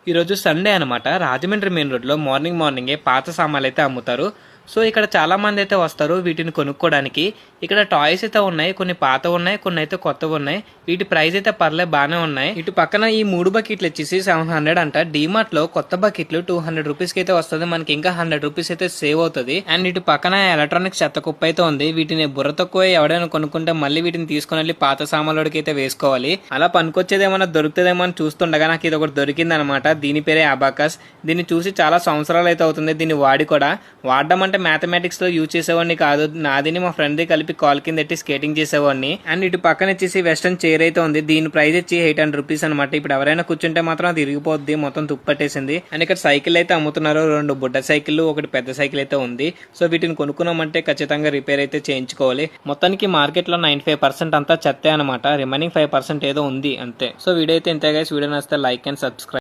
ఈరోజు సండే అనమాట. రాజమండ్రి మెయిన్ రోడ్లో మార్నింగే పాత సామాన్లు అయితే అమ్ముతారు. సో ఇక్కడ చాలా మంది అయితే వస్తారు వీటిని కొనుక్కోవడానికి. ఇక్కడ టాయ్స్ అయితే ఉన్నాయి, కొన్ని పాత ఉన్నాయి, కొన్ని అయితే కొత్తవి ఉన్నాయి. వీటి ప్రైస్ అయితే పర్లేదు బాగానే ఉన్నాయి. ఇటు పక్కన ఈ 3 బకెట్లు వచ్చేసి 700 అంట. డీమార్ట్ లో కొత్త బకెట్లు 200 రూపీస్ కి అయితే వస్తుంది. మనకి ఇంకా 100 రూపీస్ అయితే సేవ్ అవుతుంది. అండ్ ఇటు పక్కన ఎలక్ట్రానిక్స్ చెత్త కుప్ప అయితే ఉంది. వీటిని బుర్ర తక్కువ ఎవడైనా కొనుక్కుంటే మళ్ళీ వీటిని తీసుకుని వెళ్ళి పాత సామాన్లోకి అయితే వేసుకోవాలి. అలా పనికొచ్చేది ఏమన్నా దొరుకుతుందేమో అని చూస్తుండగా నాకు ఇది ఒకటి దొరికింది అనమాట. దీని పేరే అబాకస్. దీన్ని చూసి చాలా సంవత్సరాలు అయితే అవుతుంది. దీన్ని వాడి కూడా వాడడం అంటే మ్యాథమెటిక్స్ లో యూజ్ చేసేవాడిని కాదు. నాదిని మా ఫ్రెండ్ ది కలిపి కాల్ కింద ఎట్టి స్కేటింగ్ చేసేవాడిని. అండ్ ఇటు పక్కన వచ్చేసి వెస్టర్న్ చైర్ అయితే ఉంది. దీని ప్రైస్ వచ్చి 800 రూపీస్ అనమాట. ఇప్పుడు ఎవరైనా కూర్చుంటే మాత్రం అది ఇరిగిపోద్ది, మొత్తం తుప్పట్టేసింది. అండ్ ఇక్కడ సైకిల్ అయితే అమ్ముతున్నారు. 2 బుడ్డ సైకిల్, ఒకటి పెద్ద సైకిల్ అయితే ఉంది. సో వీటిని కొనుక్కున్నామంటే ఖచ్చితంగా రిపేర్ అయితే చేయించుకోవాలి. మొత్తానికి మార్కెట్ లో 95% అంతా చెత్తే అనమాట. రిమైనింగ్ 5% ఏదో ఉంది అంతే. సో వీడియో అయితే ఇంతే గైస్. వీడియో నచ్చితే లైక్ అండ్ సబ్స్క్రైబ్.